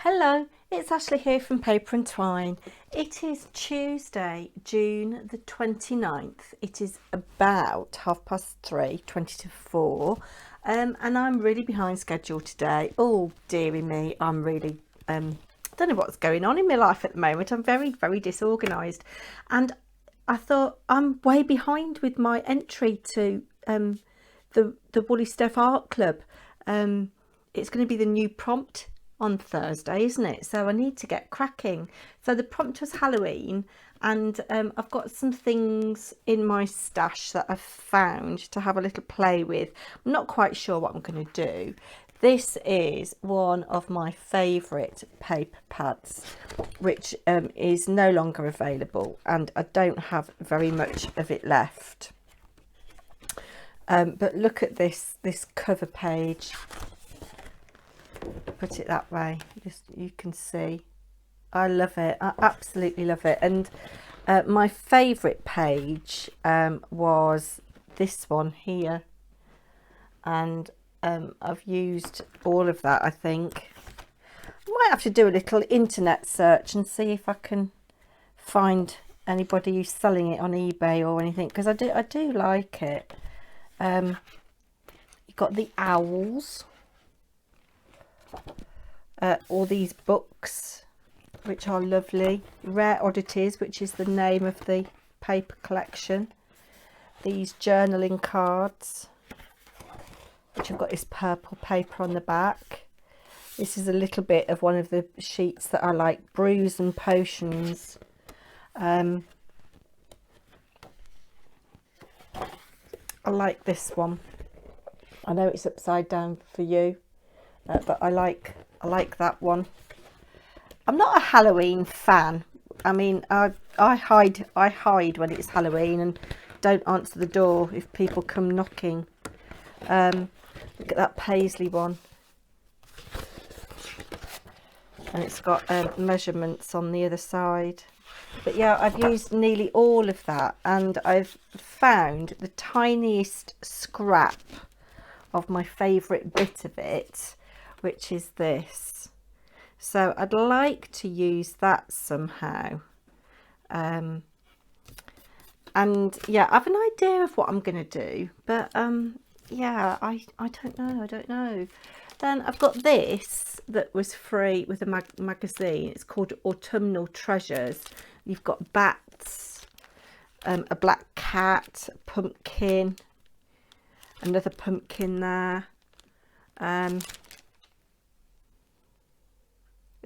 Hello, it's Ashley here from Paper&Twine. It is Tuesday, June the 29th. It is about 3:30, 20 to 4, and I'm really behind schedule today. Oh, dearie me, I'm really, I don't know what's going on in my life at the moment. I'm very, very disorganised, and I thought I'm way behind with my entry to the Woollysteph Art Club. It's going to be the new prompt on Thursday, isn't it? So I need to get cracking. So the prompt was Halloween, and I've got some things in my stash that I've found to have a little play with. I'm not quite sure what I'm going to do. This is one of my favourite paper pads, which is no longer available, and I don't have very much of it left. But look at this cover page. Put it that way, just you can see. I love it. I absolutely love it. And my favourite page was this one here, and I've used all of that. I think I might have to do a little internet search and see if I can find anybody who's selling it on eBay or anything, because I do like it. You've got the owls. All these books, which are lovely. Rare Oddities, which is the name of the paper collection. These journaling cards, which have got this purple paper on the back. This is a little bit of one of the sheets that I like, Brews and Potions. I like this one. I know it's upside down for you, but I like that one. I'm not a Halloween fan. I mean, I hide when it's Halloween and don't answer the door if people come knocking. Look at that paisley one, and it's got measurements on the other side. But yeah, I've used nearly all of that, and I've found the tiniest scrap of my favourite bit of it, which is this. So I'd like to use that somehow. And yeah, I have an idea of what I'm going to do, but yeah, I don't know. Then I've got this that was free with a magazine. It's called Autumnal Treasures. You've got bats, a black cat, a pumpkin, another pumpkin there, a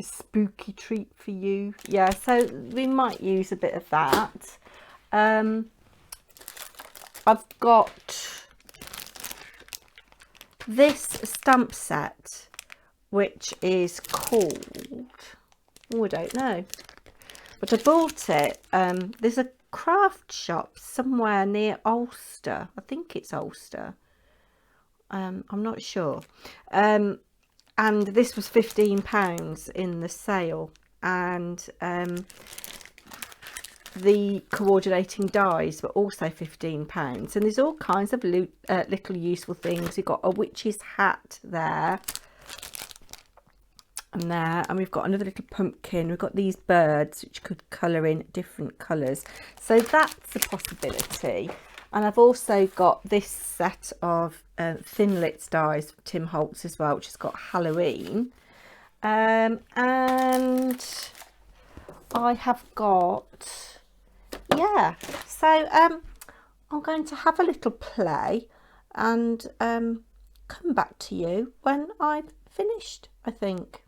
spooky treat for you. Yeah, so we might use a bit of that. I've got this stamp set, which is called, oh, I don't know, but I bought it. There's a craft shop somewhere near Ulster. I think it's Ulster. I'm not sure. And this was £15 in the sale, and the coordinating dies were also £15. And there's all kinds of little useful things. You've got a witch's hat there and there, and we've got another little pumpkin. We've got these birds which could colour in different colours, so that's a possibility. And I've also got this set of thin lit dies from Tim Holtz as well, which has got Halloween. And I have got, yeah, so I'm going to have a little play and come back to you when I've finished, I think.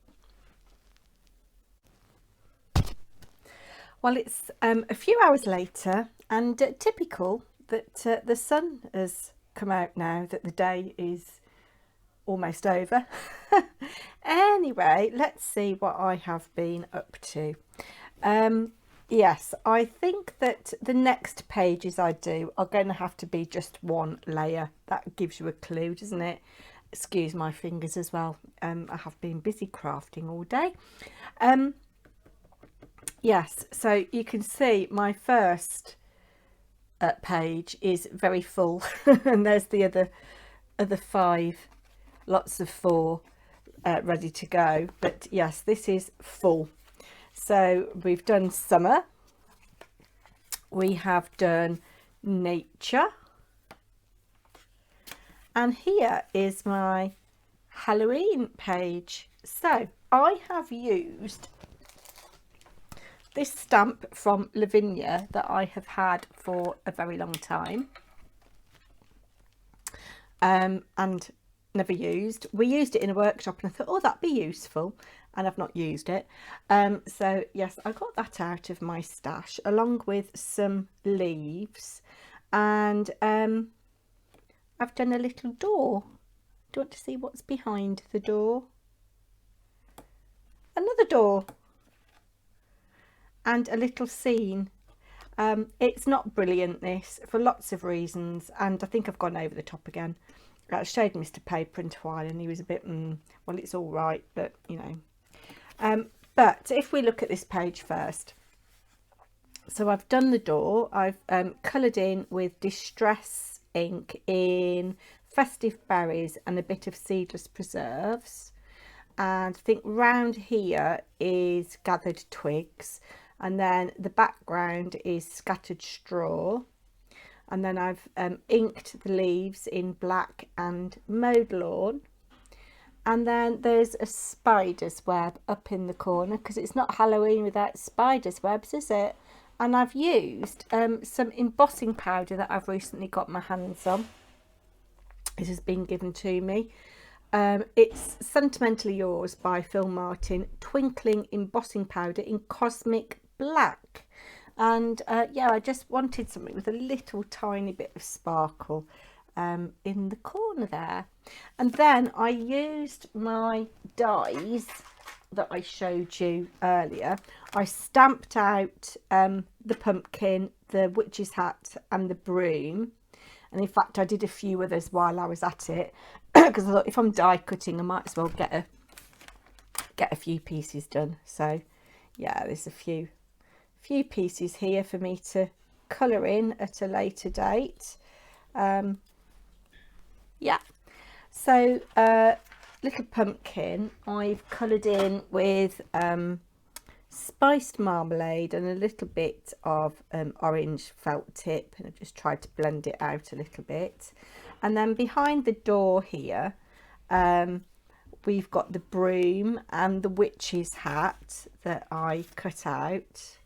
Well, it's a few hours later, and typical that the sun has come out now that the day is almost over. Anyway, let's see what I have been up to. Yes, I think that the next pages I do are going to have to be just one layer. That gives you a clue, doesn't it? Excuse my fingers as well. I have been busy crafting all day. Yes, so you can see my first page is very full and there's the other 5, lots of 4. ready to go. But yes, this is full. So we've done summer, we have done nature, and here is my Halloween page. So I have used this stamp from Lavinia that I have had for a very long time, and never used. We used it in a workshop and I thought, oh, that'd be useful, and I've not used it. So yes, I got that out of my stash along with some leaves, and I've done a little door. Do you want to see what's behind the door? Another door and a little scene. It's not brilliant, this, for lots of reasons, and I think I've gone over the top again. I showed Mr. Paper&Twine and he was a bit, well, it's all right, but you know. But if we look at this page first, so I've done the door. I've coloured in with Distress ink in Festive Berries and a bit of Seedless Preserves, and I think round here is Gathered Twigs, and then the background is Scattered Straw, and then I've inked the leaves in black and Mowed Lawn, and then there's a spider's web up in the corner because it's not Halloween without spider's webs, is it? And I've used some embossing powder that I've recently got my hands on. It has been given to me. It's Sentimentally Yours by Phil Martin, twinkling embossing powder in Cosmic Black. And yeah, I just wanted something with a little tiny bit of sparkle in the corner there. And then I used my dies that I showed you earlier. I stamped out the pumpkin, the witch's hat and the broom, and in fact I did a few others while I was at it because I thought if I'm die cutting I might as well get a few pieces done. So yeah, there's a few pieces here for me to colour in at a later date. Yeah, so little pumpkin I've coloured in with spiced marmalade and a little bit of orange felt tip, and I've just tried to blend it out a little bit. And then behind the door here we've got the broom and the witch's hat that I cut out.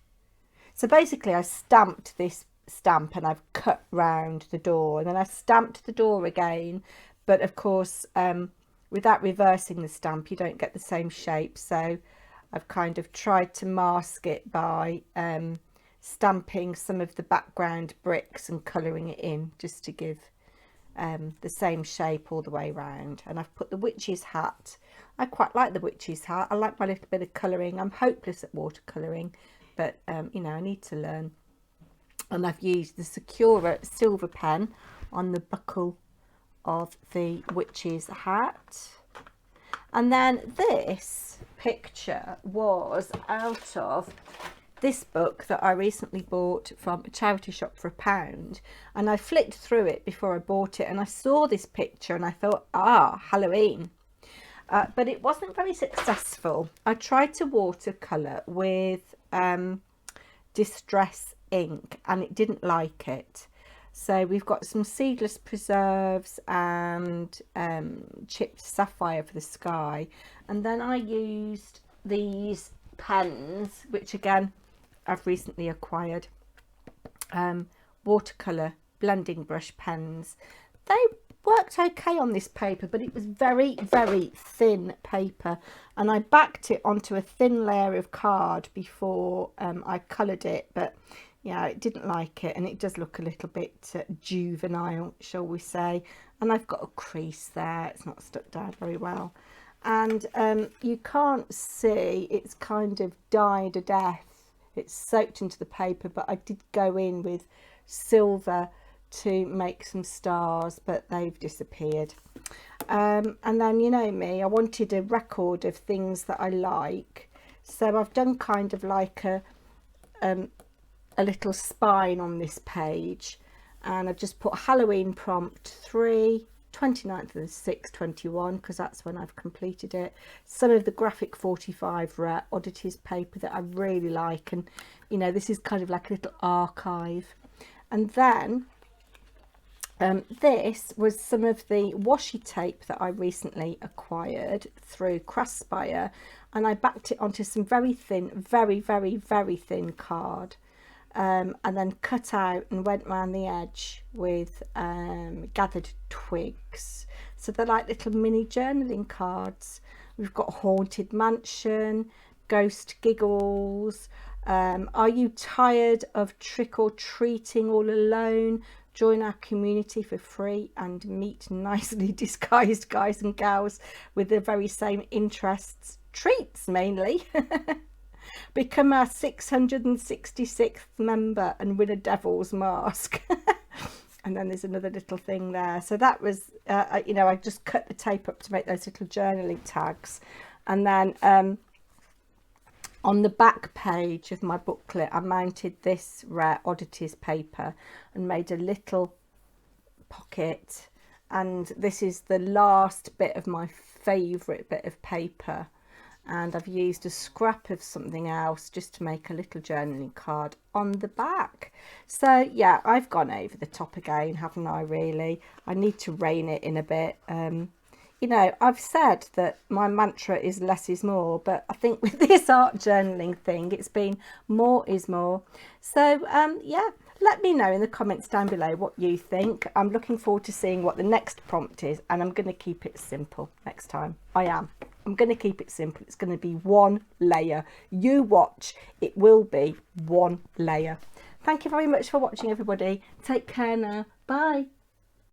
So basically I stamped this stamp and I've cut round the door, and then I stamped the door again, but of course without reversing the stamp you don't get the same shape, so I've kind of tried to mask it by stamping some of the background bricks and colouring it in just to give the same shape all the way round. And I've put the witch's hat. I quite like the witch's hat. I like my little bit of colouring. I'm hopeless at watercolouring, but you know, I need to learn. And I've used the Secura silver pen on the buckle of the witch's hat. And then this picture was out of this book that I recently bought from a charity shop for £1, and I flicked through it before I bought it and I saw this picture and I thought, ah, Halloween. But it wasn't very successful. I tried to watercolour with Distress ink and it didn't like it. So we've got some Seedless Preserves and chipped sapphire for the sky, and then I used these pens, which again I've recently acquired, watercolour blending brush pens. They worked okay on this paper, but it was very, very thin paper, and I backed it onto a thin layer of card before I coloured it, but yeah, it didn't like it, and it does look a little bit juvenile, shall we say. And I've got a crease there, it's not stuck down very well, and you can't see, it's kind of dyed a death, it's soaked into the paper, but I did go in with silver to make some stars, but they've disappeared. And then, you know me, I wanted a record of things that I like, so I've done kind of like a little spine on this page, and I've just put Halloween prompt 3, 29th of the 6th, 21, because that's when I've completed it. Some of the graphic 45 rare oddities paper that I really like, and you know, this is kind of like a little archive. And then this was some of the washi tape that I recently acquired through Craftspire, and I backed it onto some very thin, very thin card, and then cut out and went round the edge with gathered twigs. So they're like little mini journaling cards. We've got Haunted Mansion, Ghost Giggles, Are You Tired of Trick or Treating All Alone? Join our community for free and meet nicely disguised guys and gals with the very same interests, treats mainly. Become our 666th member and win a devil's mask. And then there's another little thing there. So that was, you know, I just cut the tape up to make those little journaling tags. And then on the back page of my booklet, I mounted this rare oddities paper and made a little pocket. And this is the last bit of my favourite bit of paper. And I've used a scrap of something else just to make a little journaling card on the back. So yeah, I've gone over the top again, haven't I, really? I need to rein it in a bit. You know, I've said that my mantra is less is more, but I think with this art journaling thing, it's been more is more. So yeah, let me know in the comments down below what you think. I'm looking forward to seeing what the next prompt is, and I'm going to keep it simple next time. I'm going to keep it simple. It's going to be one layer. You watch, it will be one layer. Thank you very much for watching, everybody. Take care now. Bye.